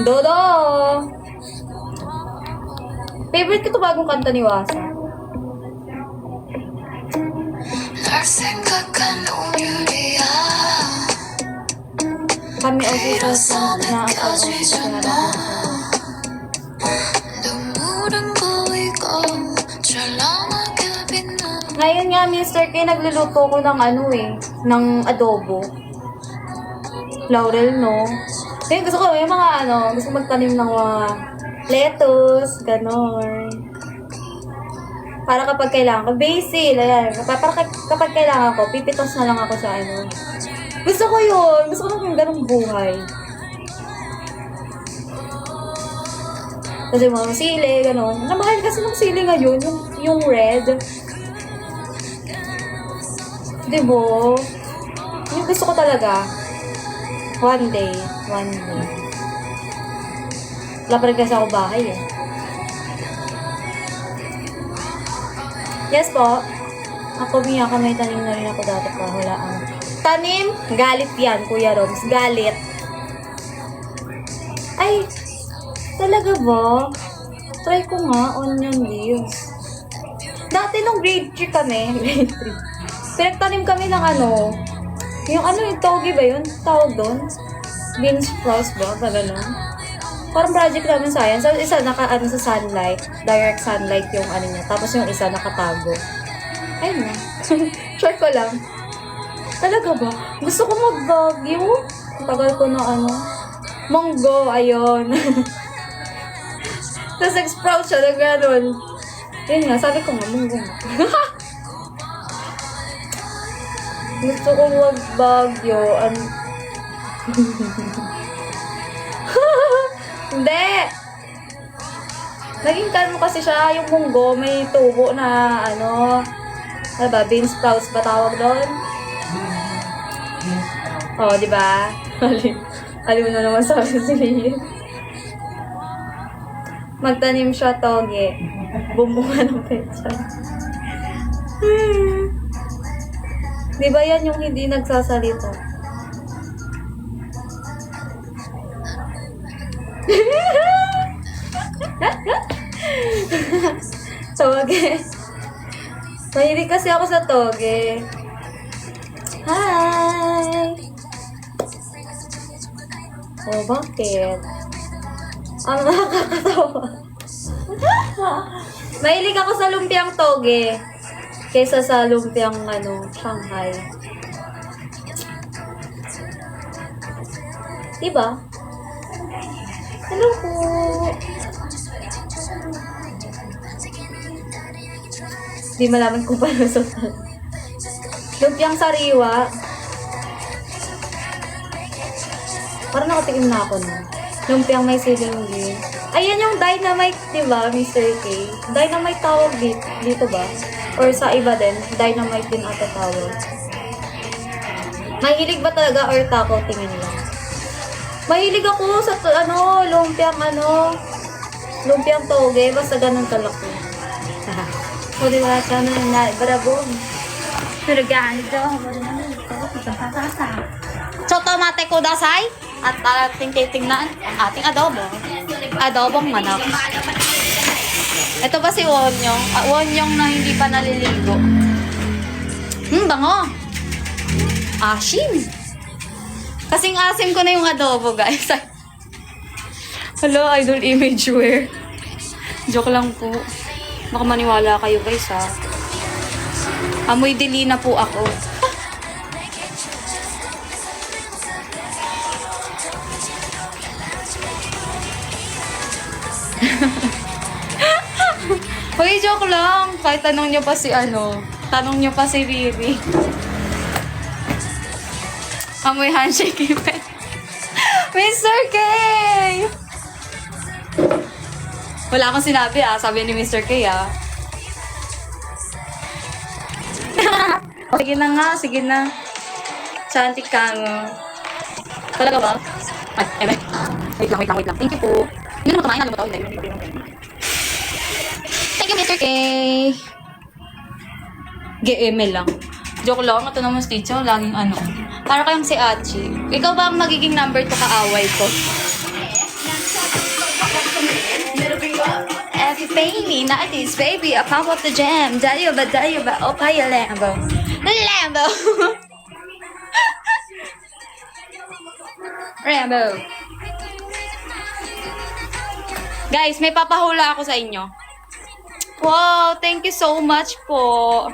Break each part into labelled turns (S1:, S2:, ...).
S1: Dodo! Favorite ko to bagong kanta ni Wasa. Kami official na ngayon nga, Mr. K, nagluluto ko ng ng adobo. Laurel, no? Kaya gusto ko, yung mga gusto magtanim ng mga lettuce, ganon. Para kapag kailangan ko, basil, ayan. Para kapag kailangan ko, pipitos na lang ako sa Gusto ko yun. Gusto ko ng ganong buhay. Kasi mga sili, ganon. Namahal kasi ng sili ngayon, yung red. Diba? Yung gusto ko talaga. One day. Wala pa rin kasi ako bahay eh. Yes po. Ako may tanim na rin ako dati pa. Hulaan. Tanim? Galit yan, Kuya Roms. Galit. Ay, talaga ba? Try ko nga, onion leaves. Dati nung grade 3 kami, grade 3. Pinagtanim kami ng yung togi ba yun? Tawag doon? Beans sprouts ba? Ba gano'n? Parang project namin science. So, isa sa sunlight. Direct sunlight yung niya. Tapos yung isa nakatago. Ayun na. Try ko lang. Talaga ba? Gusto ko mag-bagyo. Tagal ko na Monggo, ayun. Tapos nag-sprout siya na gano'n. Yun nga, sabi ko nga, monggo nga. Gusto ko mag-bagyo. Hindi! Naging kalmo kasi siya, yung munggo, may tubo na, bean sprouts ba tawag doon? Oo, di ba? Alim na naman sa akin si Lee. Magtanim siya, toge. Bumunga ng petsa. Di ba yan yung hindi nagsasalita? Toge. Mahilig kasi ako sa toge. Hi! Oh, bakit? Ang nakakatawa. Mahilig ako sa lumpiang toge kaysa sa lumpiang Shanghai. Diba? Hello po! Di malaman kung paano sutan. Lumpiang sariwa. Parang nakatikim na ako na. Lumpiang may siling. Ayan yung dynamite, diba, Mr. K? Dynamite tawag dito ba? Or sa iba din, dynamite din ata tawag. Mahilig ba talaga or taco? Tingin lang. Mahilig ako sa lumpiang toge, basta ganun kalaki. O diba, sana na, barabong. Naragaan ito. So, tomate ko dasay at ating titignan ang ating adobo. Adobong manok. Ito pa si Wonyong. Wonyong na hindi pa naliligo. Bango. Asim. Kasing asim ko na yung adobo, guys. Hello, idol image wear. Joke lang po. Baka maniwala kayo, guys, ha. Amoy dili na po ako. Hoy, joke lang. Kahit tanong nyo pa si Riri. Amoy handshake event. Mr. K! Wala akong sinabi, sabi ni Mr. K, Sige na nga, sige na. Chantik ka mo. Talaga ba? Ay, wait lang. Thank you po. Hindi naman kumain, alam mo to. Thank you, Mr. K. GML lang. Joke lang, ito naman, Stitcho. Laging Para kayong si Achi. Ikaw ba ang magiging number 2 kaaway ko? Every baby, not this baby, I pump up the jam. Dayo ba, oh, kaya Lambo. Lambo! Rambo. Guys, may papahula ako sa inyo. Wow, thank you so much po.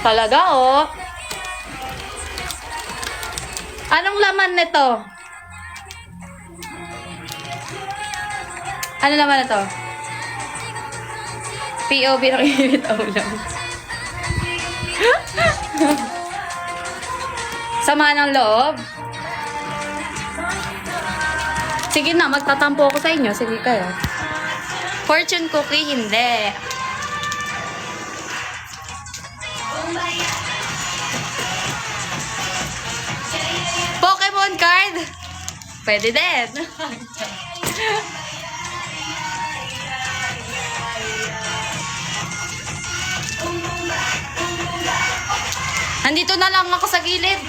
S1: Talaga, oh. Anong laman nito? Ano naman ito? POV ng init ulam. Sama ng loob. Sige na, magtatampo ako sa inyo. Sige kayo. Fortune cookie, hindi. Pokemon card? Pwede din. Nandito na lang ako sa gilid.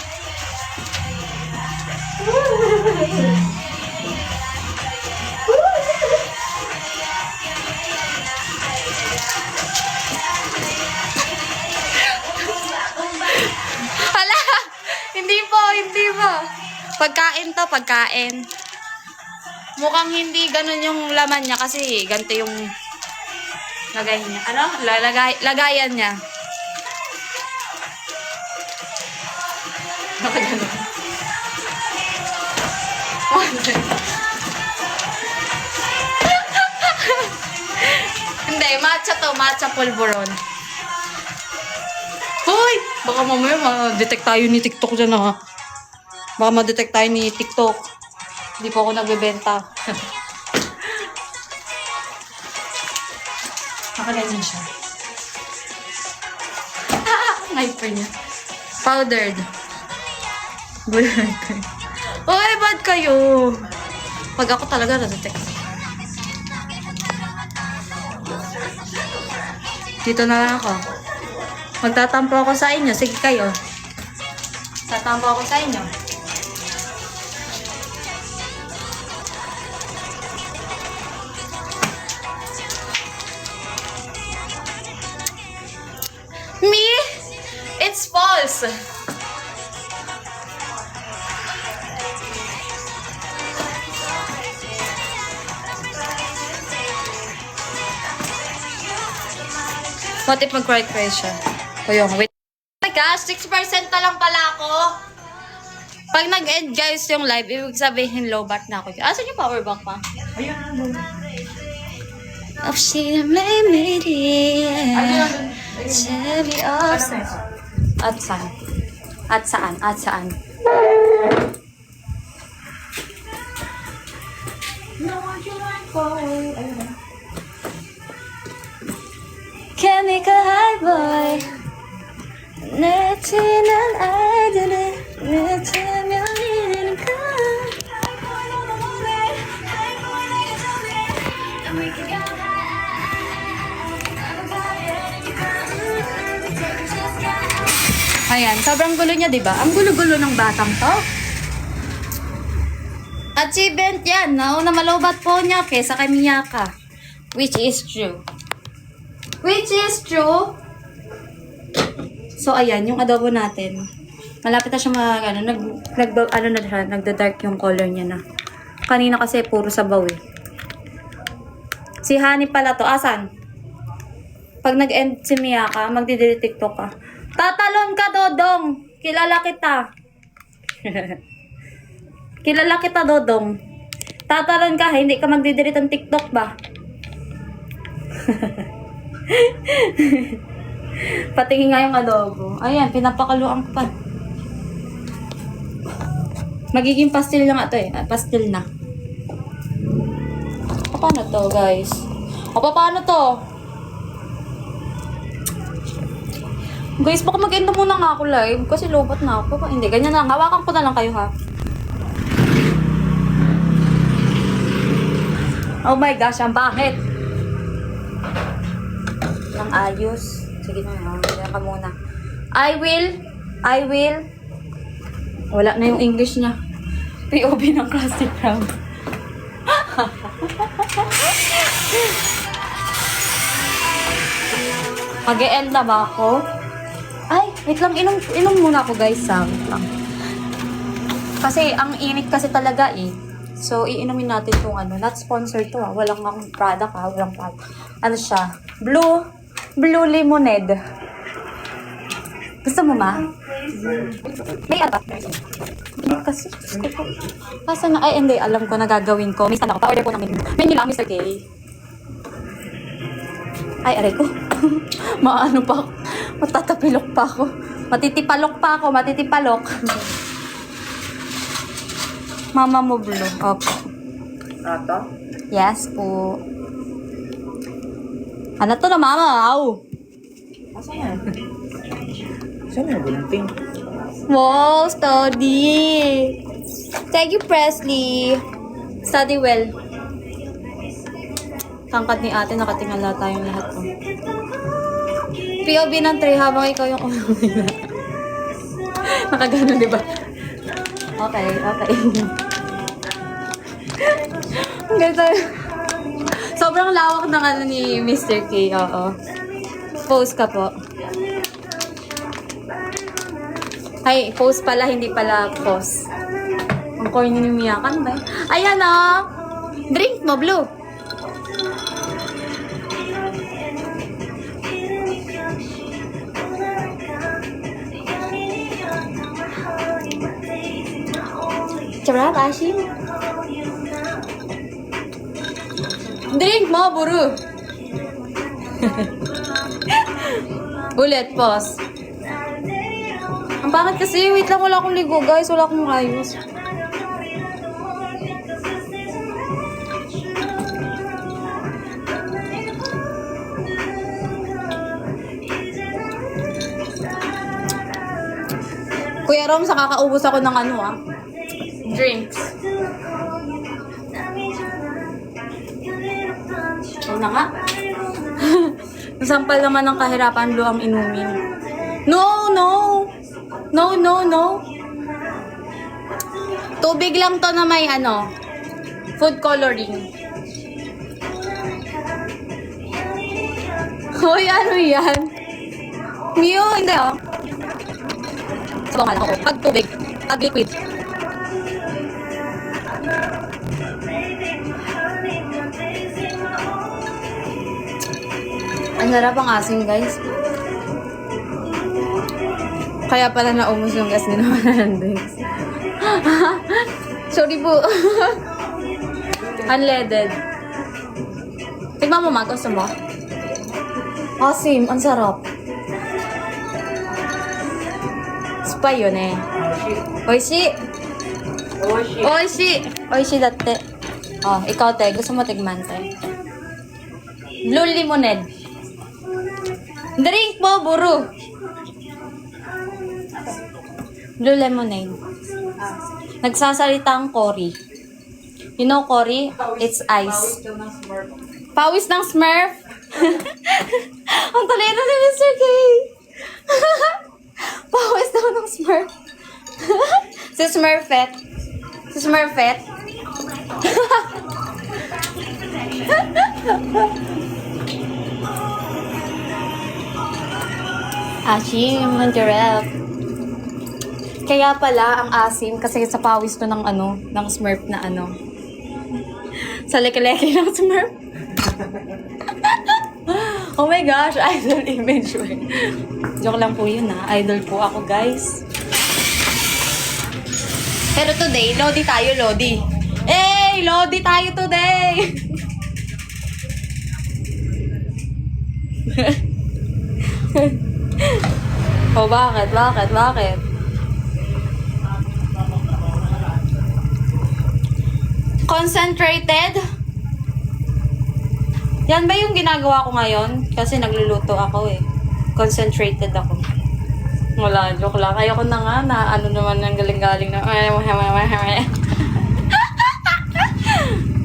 S1: Hala! Hindi po. Pagkain to, pagkain. Mukhang hindi ganun yung laman niya kasi ganito yung lagay niya. Ano? Lagayan niya. Nakaganon. Hindi, matcha pulburon. Hoy! Baka mamaya ma-detect tayo ni TikTok dyan ha. Baka ma-detect tayo ni TikTok. Hindi po ako nagbebenta. Nakaganyan siya. Ang hyper niya. Powdered. Uy, bad kayo. Pag ako talaga na-detect. Dito na lang ako. Magtatampo ako sa inyo. Sige kayo. Tatampo ako sa inyo. Me? It's false. What if mag-cry siya? O yung, wait. Oh my gosh, 6% na lang pala ako. Pag nag-end guys yung live, ibig sabihin low bat na ako. Asan yung power bank pa? Ayan. Of she made me dear. Cherry of At saan? At saan? At saan? Chemical high boy. 내치는 아이들을 내 체면이니까. Ayan, sobrang gulo niya, diba? Ang gulo-gulo ng batang to. Achievement yan. Nauna malobat po niya kesa kay Miyaka. Which is true. Which is true. So, ayan, yung adobo natin. Malapit na siya nagda-dark yung color niya na. Kanina kasi puro sabaw eh. Si Honey pala to. Asan? Pag nag-end si Miyaka, magdi-delete TikTok ka. Tatalon ka, Dodong! Kilala kita. Kilala kita, Dodong. Tatalon ka, hindi ka magdi-delete ng TikTok ba? Patingin nga yung adobo. Ayan, pinapakaluan ko pa. Magiging pastil lang ito eh. Pastil na. Paano to, guys? O, paano to? Guys, baka mag-end na muna nga ako live. Kasi lobat na ako. Hindi, ganyan lang. Hawakan ko na lang kayo, ha? Oh my gosh, ang bakit? Ang ayos. Sige na, ka muna. I will. Wala na yung English niya. POV ng classic round. Mag-e-end na ba ako? Ay, wait lang. Inom muna ako, guys. Wait lang. Kasi, ang init kasi talaga eh. So, iinumin natin itong ano. Not sponsored to Walang akong product Walang product. Ano siya? Blue lemonade. Gusto mo ma? May ano ba? Kasi, asa na? Ay, hindi. Alam ko na gagawin ko. May stand ako. Pa-order ko ng menu lang, Mr. K. Ay, aray ko. Maano pa ako. Matatapilok pa ako. Matitipalok. Mama mo blue. Opo.
S2: Ata?
S1: Yes po. Ano to na mama? Aw.
S2: Asa yan? Saan na yung pink?
S1: Wow, study. Thank you, Presley. Study well. Tangkad ni ate, nakatingala tayong lahat ko. POV ng 3 habang ikaw yung nakagano, di ba? Okay. Ganda. Sobrang lawak ng ano ni Mr. K, oo. Pose ka po. Ay, pose pala, hindi pala pose. Ang corny ni Miyakan ba? Ayan o! Drink mo, Blue! Sarap, Ashi. Drink mo, buru! Ulit, pause. Ang pangit kasi, wait lang, wala akong ligo, guys. Wala akong ayos. Kuya Rom, sa kakaubos ako ng ano, drinks. Ay na nga. Nasampal naman ng kahirapan, Blue, ang inumin. No! Tubig lang to na may ano, food coloring. Hoy, ano yan? Miyo, hindi Sabaw nga lang ako. Pag tubig, pag liquid. Ang sarap ang asin, guys. Kaya pala naumos yung gas ni naman ng drinks. Sorry po. Unleaded. Tignan mo, Mat. Gusto mo? Asim. Ang sarap. Spa yun eh. Oishi. Oishi dati. Oh, ikaw, te. Gusto mo tigman, te? Blue lemonade. Drink mo, buru. Blue lemonade. Nagsasalita ang Cory. You know Cory? It's ice. Pawis ng Smurf. Ang talino ni Mr. K. Pawis daw ng Smurf. Si Smurfette. Asim, Manjarel. Kaya pala ang asim kasi sa pawis to ng ano, ng Smurf na ano. Sa leke-leke ng Smurf. Oh my gosh, idol image. Joke lang po yun Idol po ako, guys. Pero today, Lodi tayo, Lodi. Hey! Lodi tayo today! Oh, bakit? Concentrated? Yan ba yung ginagawa ko ngayon? Kasi nagluluto ako eh. Concentrated ako. Wala, joke lang. Ayoko na nga na ano naman ng galing-galing na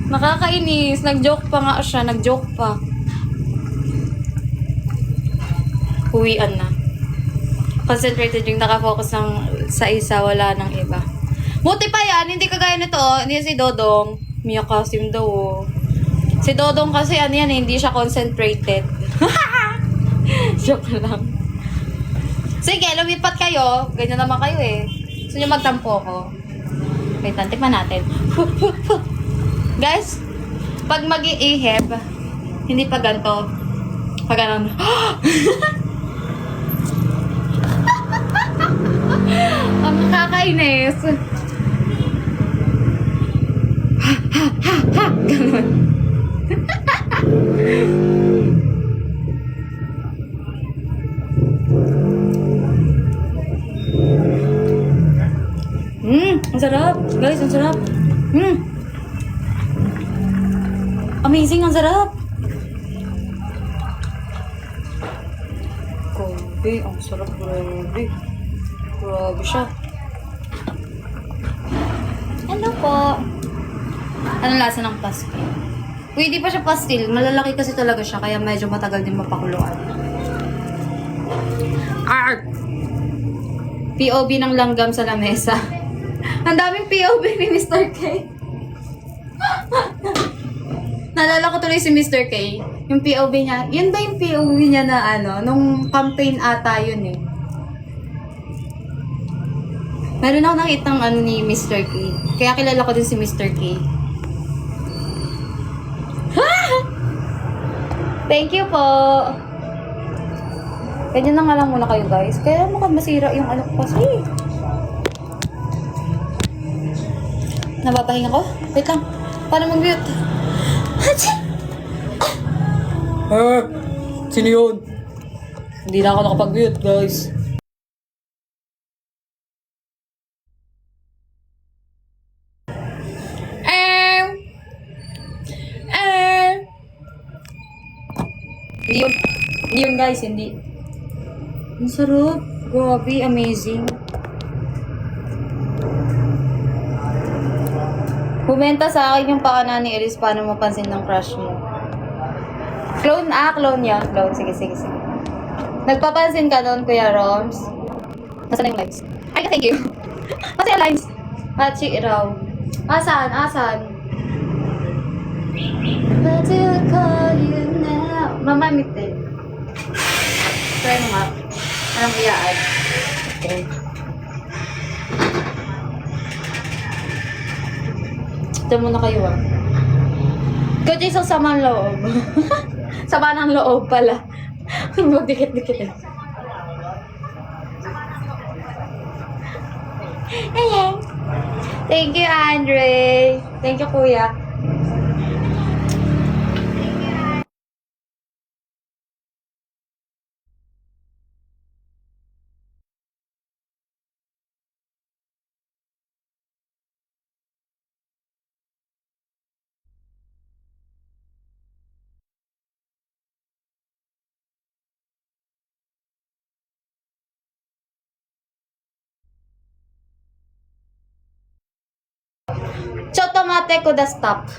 S1: nakakainis. Nag-joke pa nga siya. Nag-joke pa. Uwian na. Concentrated yung nakafocus ng, sa isa, wala ng iba. Buti pa yan, hindi kagaya nito, hindi si Dodong. Mia Kasim daw, oh. Si Dodong kasi ano yan, hindi siya concentrated. Joke lang. Sige, lumipat kayo. Ganyan naman kayo eh. Gusto nyo magtampo ko? Wait, tikman natin. Guys, pag mag-iihip, hindi pa ganito. Pag ganun. Ang nakakainis. Ganun. Ang sarap. Guys, ang sarap. Amazing, ang sarap. Grabe, ang sarap. Grabe. Grabe siya. Ano po? Anong lasa ng pastil? Uy, di pa siya pastil. Malalaki kasi talaga siya, kaya medyo matagal din mapakuluan. Arr! POV ng langgam sa lamesa. Ang daming POV ni Mr. K. Naalala ko tuloy si Mr. K. Yung POV niya. Yun ba yung POV niya na ano? Nung campaign ata yun eh. Meron ako nakitang ano ni Mr. K. Kaya kilala ko din si Mr. K. Thank you po. Ganyan na nga lang muna kayo guys. Kaya mukhang masira yung ano ko kasi. Nababahinga ko? Wait lang. Paano mag-mute? Sino yun? Hindi na ako nakapag-mute guys. Hindi yun. Hindi yun guys, hindi. Ang sarap. Grabe, amazing. Bumenta sa akin yung pakana ni Elise paano mapansin ng crush mo. Clone? Clone yan. Clone. Sige. Nagpapansin ka doon, Kuya Roms? Nasaan na yung lives? Ay, thank you. Kasi yung lives. Pachi raw. Asan? But I call you now. Mamamit din. Try mo nga. Anong iyaan? Okay. Diyan muna kayo ah. Ikaw dyan sa sama ng loob. Sama ng loob pala. Magdikit-dikit eh. Ayan. Thank you, Andre. Thank you, Kuya. Chotomate ko the stop.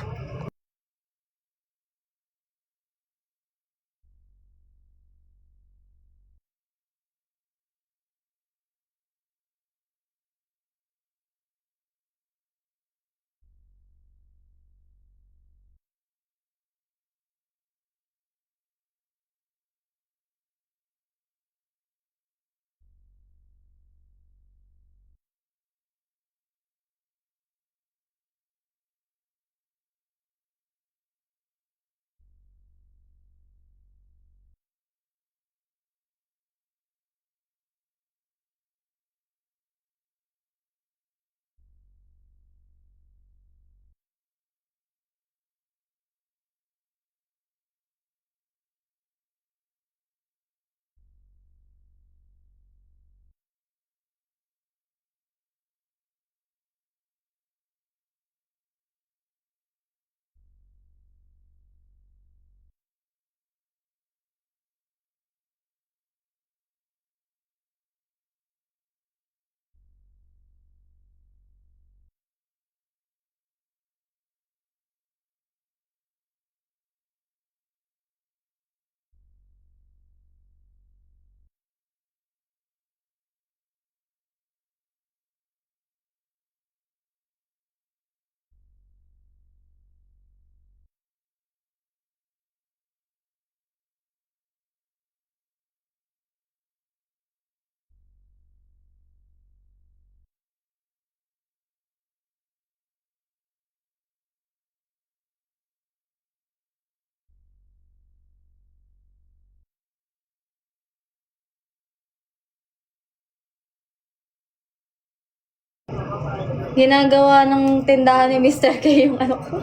S1: Ginagawa ng tindahan ni Mr. K yung ano ko.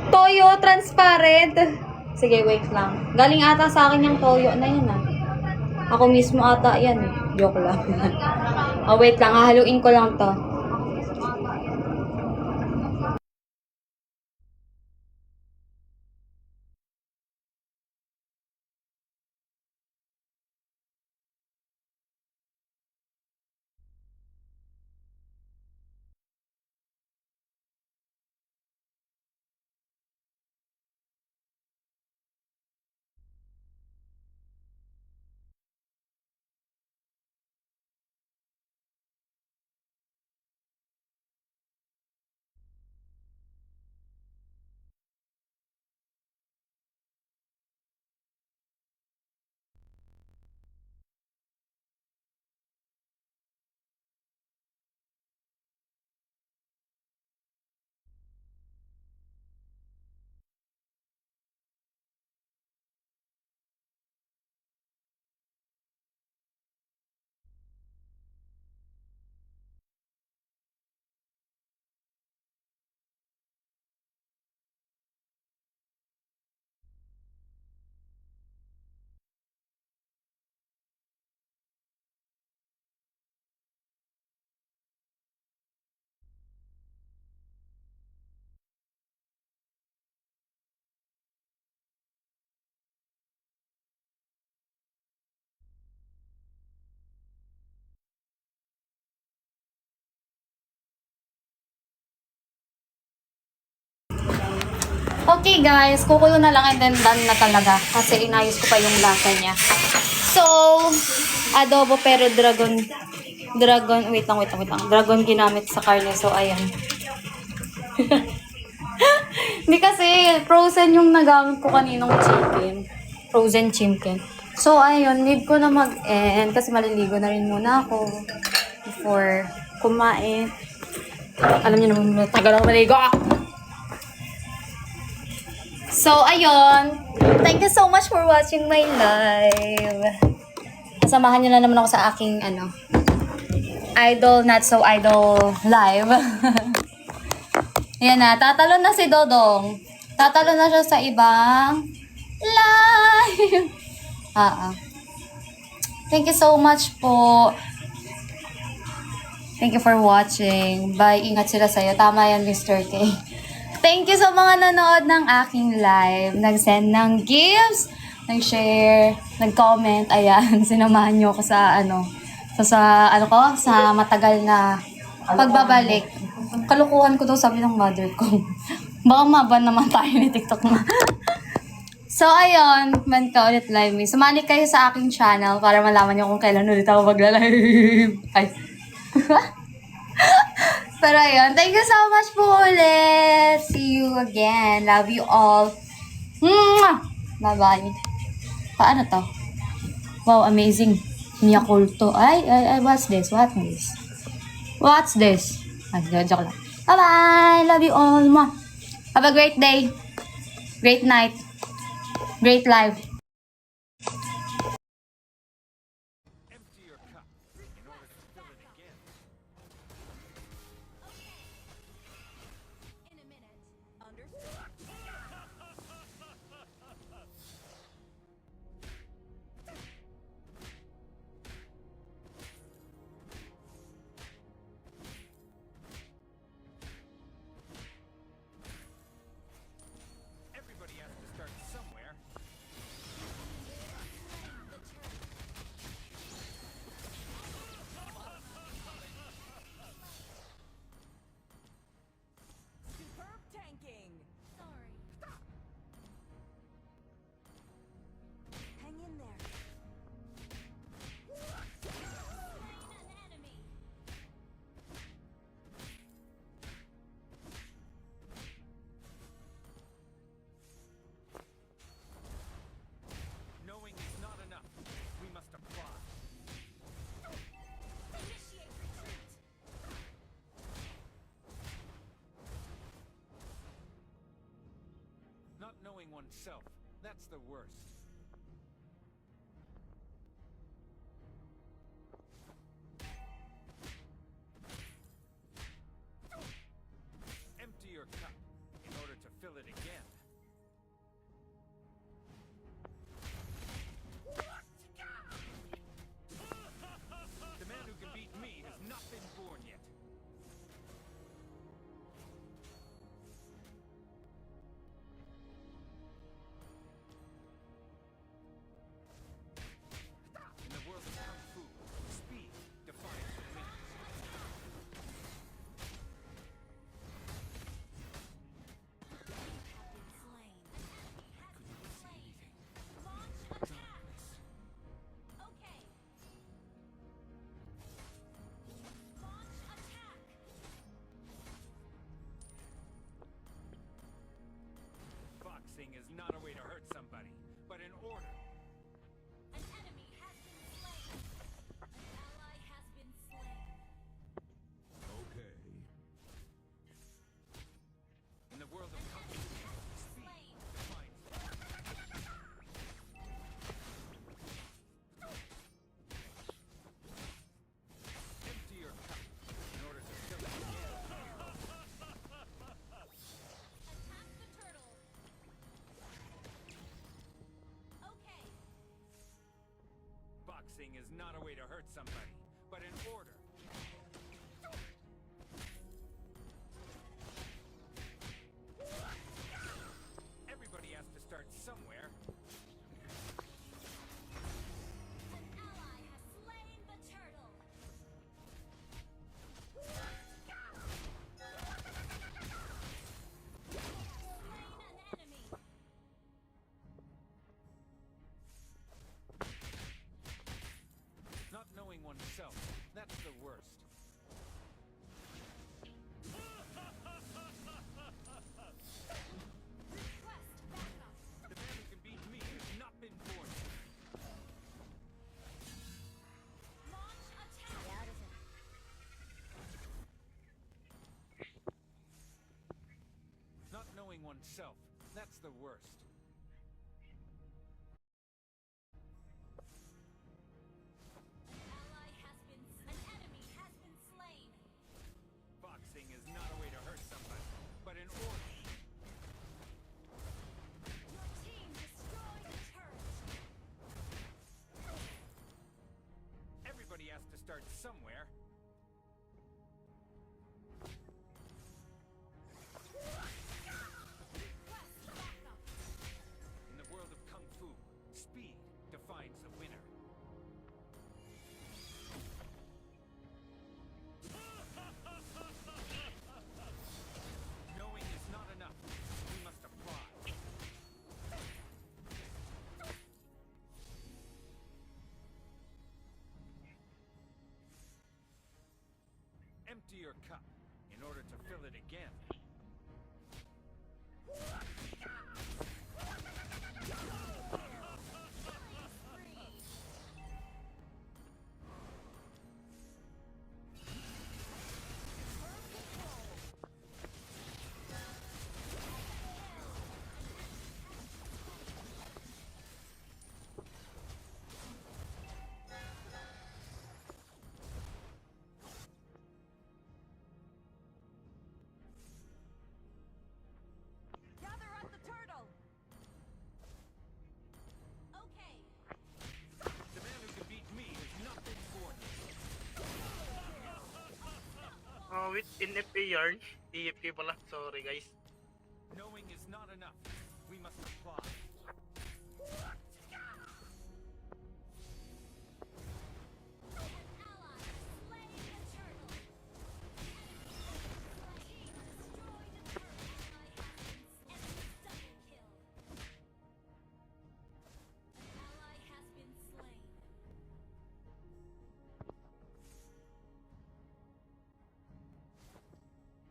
S1: Toyo, transparent. Sige, wait lang. Galing ata sa akin yung toyo na yun ah. Ako mismo ata yan eh. Joke lang. Oh, wait lang. Hahaluin ko lang to. Okay guys, kukulo na lang and then done na talaga. Kasi inayos ko pa yung lasa niya. So, adobo pero wait lang. Dragon ginamit sa karne. So, ayan. Hindi kasi, frozen yung nagamit ko kaninong chicken. Frozen chicken. So, ayun, need ko na mag-end kasi maliligo na rin muna ako before kumain. Alam niyo naman, tagal ako maligo. So, ayun. Thank you so much for watching my live. Kasamahan niyo na naman ako sa aking, idol, not so idol live. Ayan na, tatalon na si Dodong. Tatalon na siya sa ibang live. Thank you so much po. Thank you for watching. Bye. Ingat sila sa'yo. Tama yan, Mr. K. Thank you sa mga nanood ng aking live. Nag-send ng gifts, nag-share, nag-comment. Ayan, sinamahan niyo ako sa sa matagal na pagbabalik. Kalukuhan ko daw sabi ng mother ko. Baka maban naman tayo ni TikTok na. So, ayun, man ka ulit live me. Sumali kayo sa aking channel para malaman niyo kung kailan ulit ako magla-live. Ay. Pero ayun, thank you so much po ulit. See you again. Love you all. Bye-bye. Paano to? Wow, amazing. Miyakulto. Ay, what's this? What's this? Ay, joke lang. Bye-bye. Love you all. Have a great day. Great night. Great life.
S3: Not knowing oneself, that's the worst. Boxing is not a way to hurt somebody, but in order. Everybody has to start somewhere.
S4: An ally has slain the turtle. Slain an enemy.
S3: Not knowing oneself, that's the worst.
S4: Request backup.
S3: The man who can beat me has not been born yet.
S4: Launch attack.
S3: Not knowing oneself, that's the worst.
S4: Ally has been. An enemy has been slain.
S3: Boxing is not a way to hurt somebody, but in order.
S4: Your team destroyed a turret.
S3: Everybody has to start somewhere.
S4: Request backup.
S3: In the world of Kung Fu, speed defines the winner. Knowing is not enough. We must apply. Empty your cup in order to fill it again.
S4: Gather at the turtle. Okay.
S3: The man who can beat me has not been born yet.
S5: With NFA yarn, TFK pala. Sorry guys.
S3: Knowing is not enough. We must apply.
S4: An ally has slain the turtle. Team destroyed a turtle. Enemy double kill. An ally has been slain.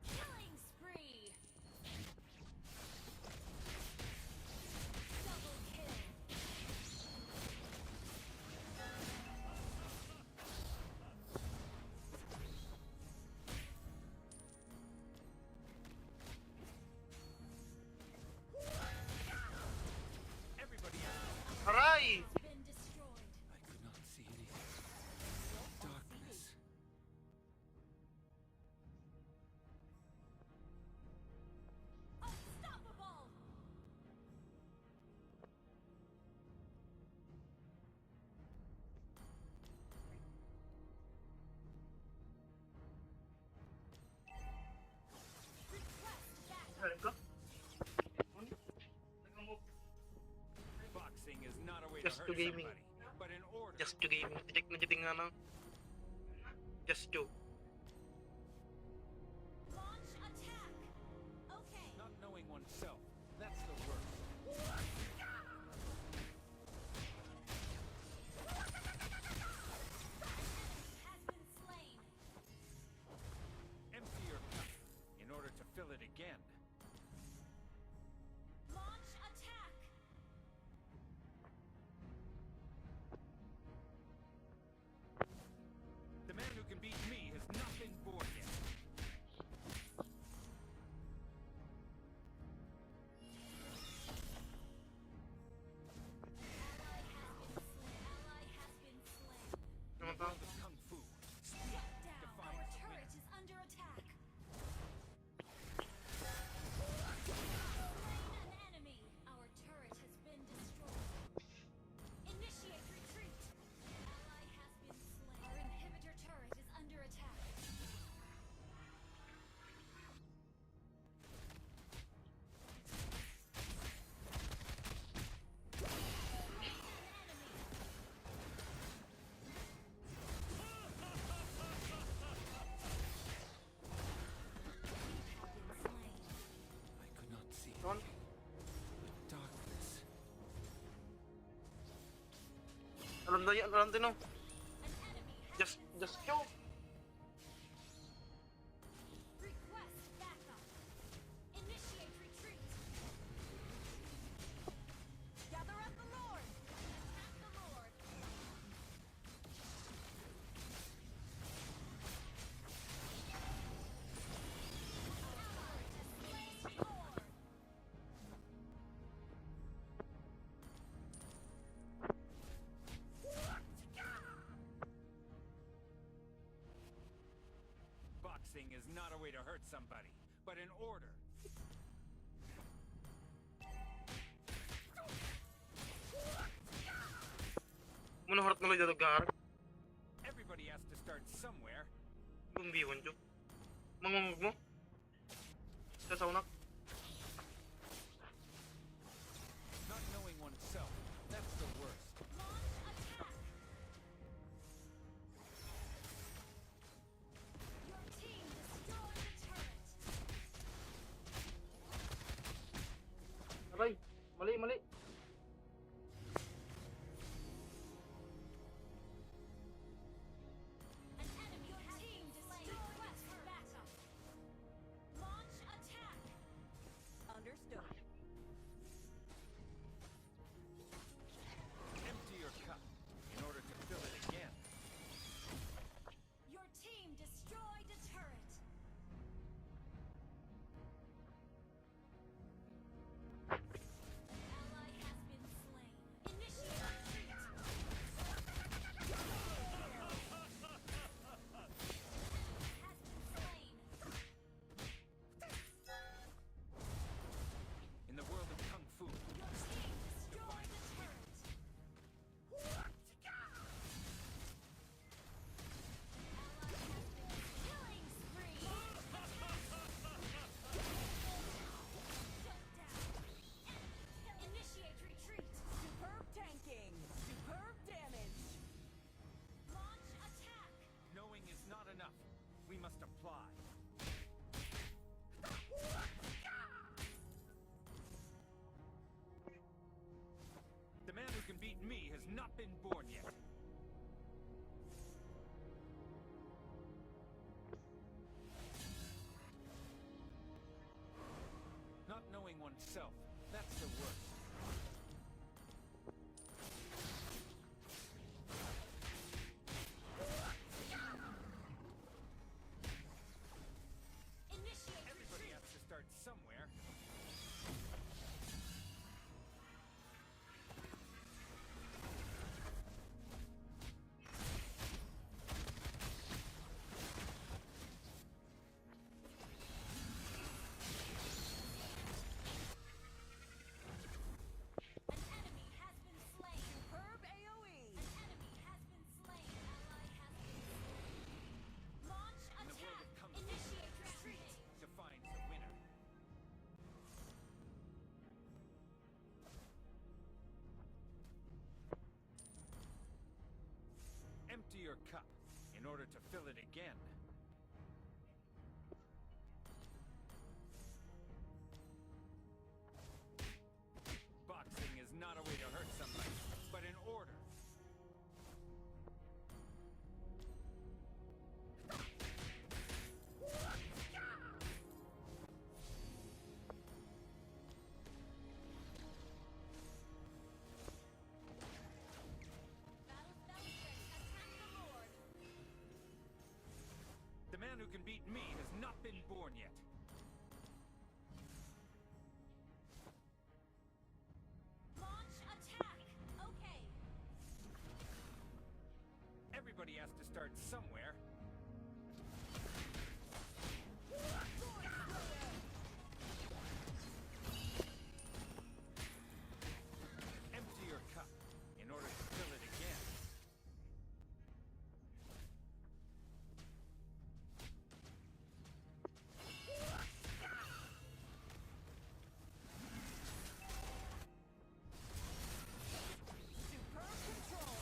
S4: Killing spree. Double kill.
S3: Everybody has
S5: Aray!
S4: Has been destroyed.
S3: I could not see anything. Darkness.
S4: Unstoppable. Request backup.
S5: Ano ko?
S3: Boxing is not a way
S5: Just
S3: to
S5: to
S3: hurt
S5: gaming.
S3: somebody, but in order.
S5: Just to game. Check na dito nga na. Just to.
S4: Launch attack. Okay.
S3: Not knowing oneself, that's the worst.
S4: Has been slain.
S3: Empty your cup in order to fill it again.
S4: Launch attack.
S3: The man who can beat me has not been born yet.
S5: Randa no. Just go.
S4: Request backup. Initiate retreat. Gather up the Lord. Attack the Lord. Lord.
S3: Boxing is not a way to hurt somebody, but an order.
S5: Muna harap na lang dito gar.
S3: Everybody has to start somewhere.
S5: Bumbiwan jo. Mangungog mo. Sa saunak.
S3: Not knowing oneself, that's the worst.
S4: Launch attack. Your team destroyed the turret.
S5: Aray, mali.
S4: An enemy has been slain. Request backup. Launch attack. Understood.
S3: Empty your cup in order to fill it again.
S4: Your team destroyed a turret. Ally has been slain. Initiate retreat. Has been slain.
S3: In the world of Kung Fu,
S4: Your team destroyed the turret. Ally has been killing spree. Shut down. Initiate retreat.
S6: Superb tanking! Superb damage!
S4: Launch attack.
S3: knowing is not enough. We must apply. The man who can beat me has not been born yet. Not knowing oneself, that's the worst.
S4: Initiate
S3: Everybody
S4: retreat.
S3: has to start somewhere.
S4: An enemy has been slain.
S6: Superb AoE!
S4: An enemy has been slain. Ally has been slain. Launch
S3: In the world
S4: attack.
S3: of Kung Fu,
S4: Initiate retreat.
S3: defines the winner. Empty your cup in order to fill it again. Boxing is not a way to hurt somebody, but an order.
S4: Battle spell is ready. Attack the Lord.
S3: The man who can beat me has not been born yet.
S4: Launch attack. Okay.
S3: Everybody has to start somewhere. Empty your cup in order to fill it again.
S6: Superb control!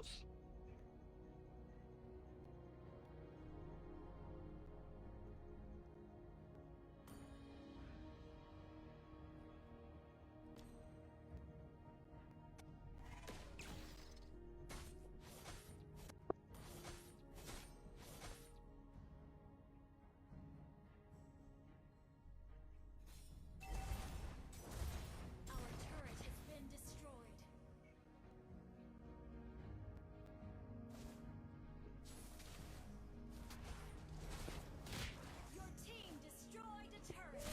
S5: boss.
S4: Our turret has been destroyed. Your team destroyed a turret.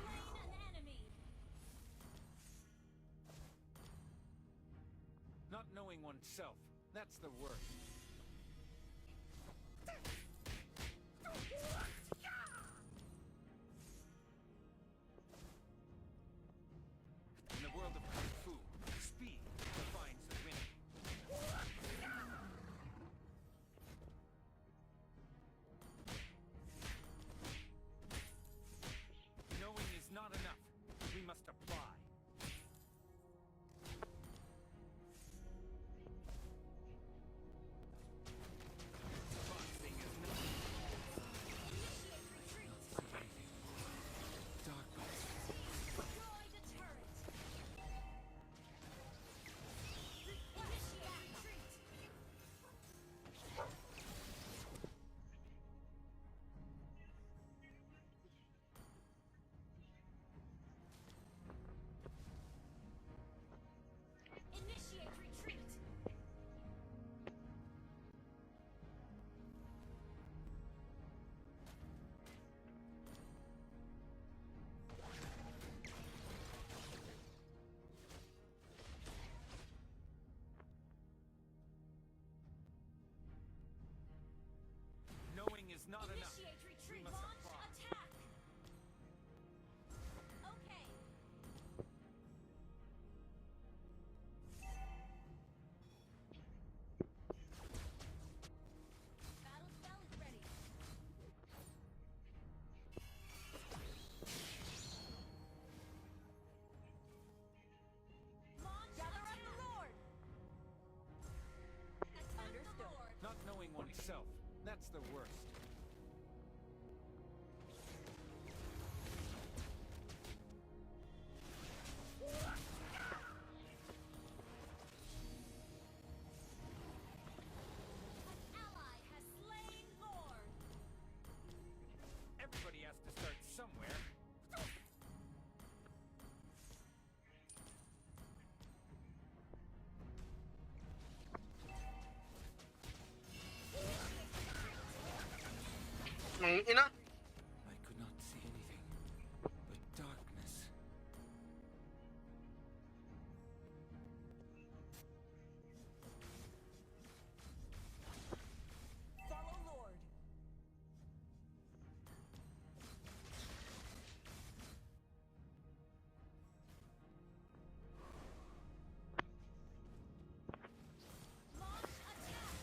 S4: Slain an enemy.
S3: Not knowing oneself, that's the worst. In the world of Kung Fu, speed defines the winner. Knowing is not enough. We must apply. Boxing is not
S4: Initiate retreat.
S3: darkness.
S4: Destroyed a turret. Initiate retreat. Initiate retreat.
S3: Knowing is not enough.
S4: Initiate retreat.
S3: We must
S4: Launch
S3: apply.
S4: attack. Okay. Battle spell is ready. Launch Gather up the Lord. Attack the Lord.
S3: Not knowing oneself, that's the worst.
S4: An ally has slain Lord.
S3: Everybody has to start somewhere.
S5: Ang ina.
S3: I could not see anything but darkness.
S6: Follow Lord.
S4: Launch attack.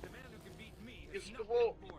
S3: The man who can beat me has
S5: Gusto
S3: not
S5: ko.
S3: been